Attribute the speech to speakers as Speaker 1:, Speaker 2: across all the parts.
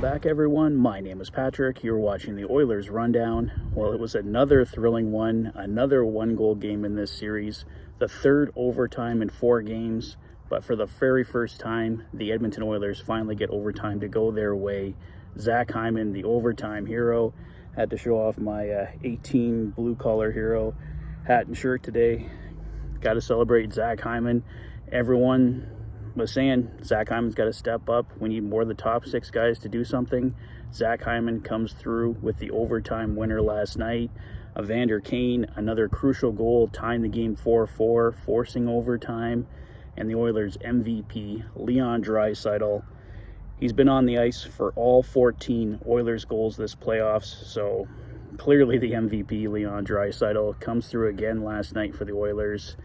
Speaker 1: back, everyone. My name is Patrick. You're watching the Oilers Rundown. Well, it was another thrilling one, another one-goal game in this series, the third overtime in 4 games. But for the very first time, the Edmonton Oilers finally get overtime to go their way. Zach Hyman, the overtime hero. Had to show off my 18 blue-collar hero hat and shirt today. Got to celebrate Zach Hyman. Everyone was saying Zach Hyman's got to step up. We need more of the top 6 guys to do something. Zach Hyman comes through with the overtime winner last night. Evander Kane, another crucial goal, tying the game 4-4, forcing overtime. And the Oilers' MVP, Leon Draisaitl. He's been on the ice for all 14 Oilers goals this playoffs, so clearly the MVP, Leon Draisaitl, comes through again last night for the Oilers.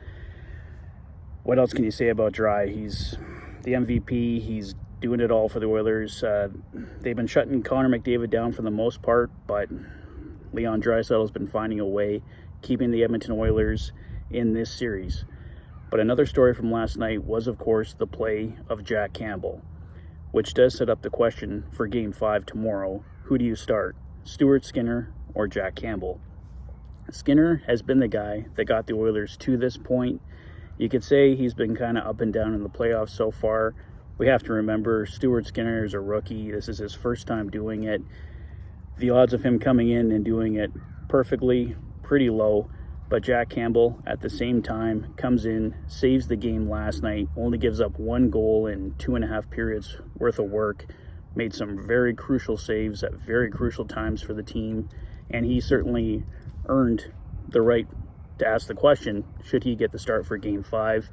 Speaker 1: What else can you say about Dry? He's the MVP. He's doing it all for the Oilers. They've been shutting Connor McDavid down for the most part, but Leon Draisaitl has been finding a way, keeping the Edmonton Oilers in this series. But another story from last night was, of course, the play of Jack Campbell, which does set up the question for Game 5 tomorrow. Who do you start, Stuart Skinner or Jack Campbell? Skinner has been the guy that got the Oilers to this point. You could say he's been kind of up and down in the playoffs so far. We have to remember Stuart Skinner is a rookie. This is his first time doing it. The odds of him coming in and doing it perfectly, pretty low. But Jack Campbell, at the same time, comes in, saves the game last night, only gives up 1 goal in 2.5 periods worth of work, made some very crucial saves at very crucial times for the team, and he certainly earned the right to ask the question, should he get the start for Game 5?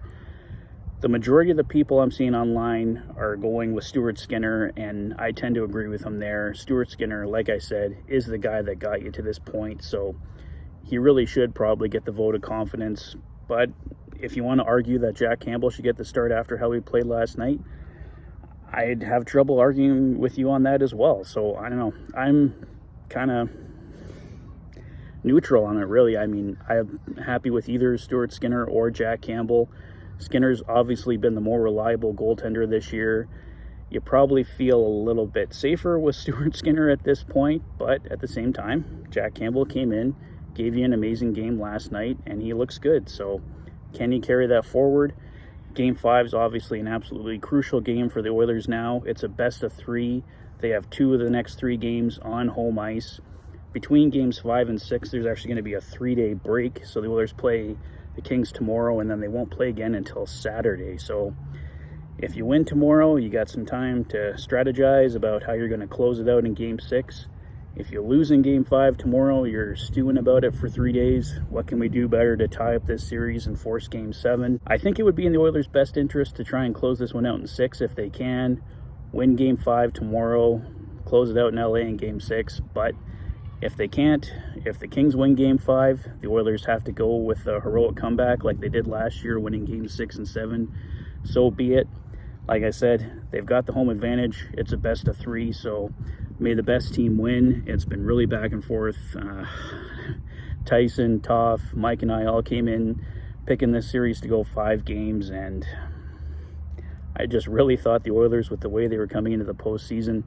Speaker 1: The majority of the people I'm seeing online are going with Stuart Skinner, and I tend to agree with him there. Stuart Skinner, like I said, is the guy that got you to this point, so he really should probably get the vote of confidence. But if you want to argue that Jack Campbell should get the start after how he played last night, I'd have trouble arguing with you on that as well. So I don't know. I'm kind of neutral on it, really. I mean, I'm happy with either Stuart Skinner or Jack Campbell. Skinner's obviously been the more reliable goaltender this year. You probably feel a little bit safer with Stuart Skinner at this point, but at the same time, Jack Campbell came in, gave you an amazing game last night, and he looks good. So can he carry that forward? Game 5 is obviously an absolutely crucial game for the Oilers now. It's a best of 3. They have 2 of the next 3 games on home ice. Between games 5 and 6, there's actually going to be a 3-day break. So the Oilers play the Kings tomorrow, and then they won't play again until Saturday. So if you win tomorrow, you got some time to strategize about how you're going to close it out in Game 6. If you lose in Game 5 tomorrow, you're stewing about it for 3 days. What can we do better to tie up this series and force Game 7? I think it would be in the Oilers' best interest to try and close this one out in 6 if they can. Win Game 5 tomorrow, close it out in LA in Game 6. But if they can't, if the Kings win Game 5, the Oilers have to go with a heroic comeback like they did last year, winning Games 6 and 7. So be it. Like I said, they've got the home advantage. It's a best of 3, so may the best team win. It's been really back and forth. Tyson, Toff, Mike, and I all came in picking this series to go 5 games, and I just really thought the Oilers, with the way they were coming into the postseason,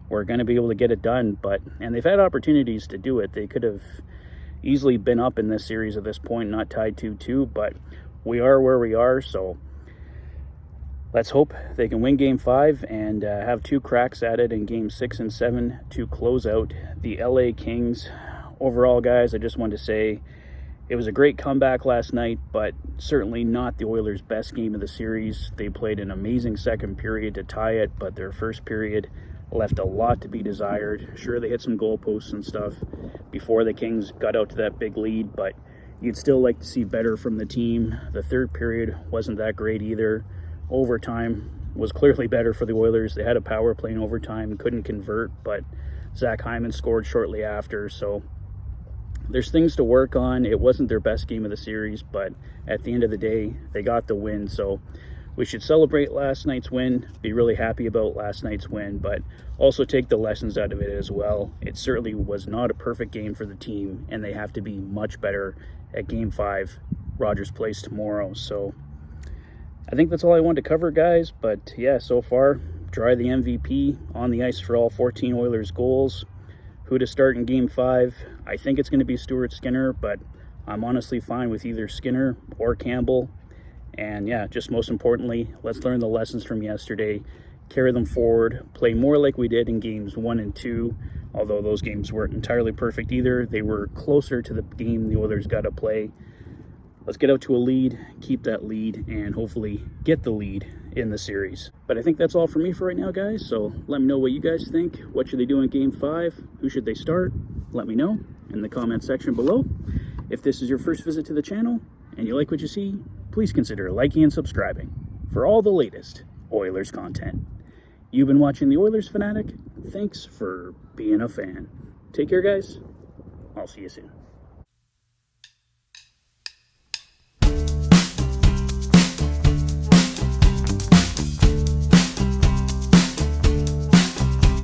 Speaker 1: were going to be able to get it done. And they've had opportunities to do it. They could have easily been up in this series at this point, not tied 2-2, but we are where we are, so let's hope they can win Game 5 and have 2 cracks at it in Game 6 and 7 to close out the LA Kings. Overall, guys, I just wanted to say it was a great comeback last night, but certainly not the Oilers' best game of the series. They played an amazing second period to tie it, but their first period left a lot to be desired. Sure, they hit some goalposts and stuff before the Kings got out to that big lead, but you'd still like to see better from the team. The third period wasn't that great either. Overtime was clearly better for the Oilers. They had a power play in overtime, couldn't convert, but Zach Hyman scored shortly after. So there's things to work on. It wasn't their best game of the series, but at the end of the day, they got the win. So we should celebrate last night's win, be really happy about last night's win, but also take the lessons out of it as well. It certainly was not a perfect game for the team, and they have to be much better at Game 5, Rogers Place tomorrow. So I think that's all I wanted to cover, guys. But yeah, so far, Dry the MVP on the ice for all 14 Oilers goals. Who to start in Game 5? I think it's going to be Stuart Skinner, but I'm honestly fine with either Skinner or Campbell. And yeah, just most importantly, let's learn the lessons from yesterday, carry them forward, play more like we did in Games 1 and 2, although those games weren't entirely perfect either. They were closer to the game the Oilers got to play. Let's get out to a lead, keep that lead, and hopefully get the lead in the series. But I think that's all for me for right now, guys. So let me know what you guys think. What should they do in Game 5? Who should they start? Let me know in the comment section below. If this is your first visit to the channel and you like what you see, please consider liking and subscribing for all the latest Oilers content. You've been watching the Oilers Fanatic. Thanks for being a fan. Take care, guys. I'll see you soon.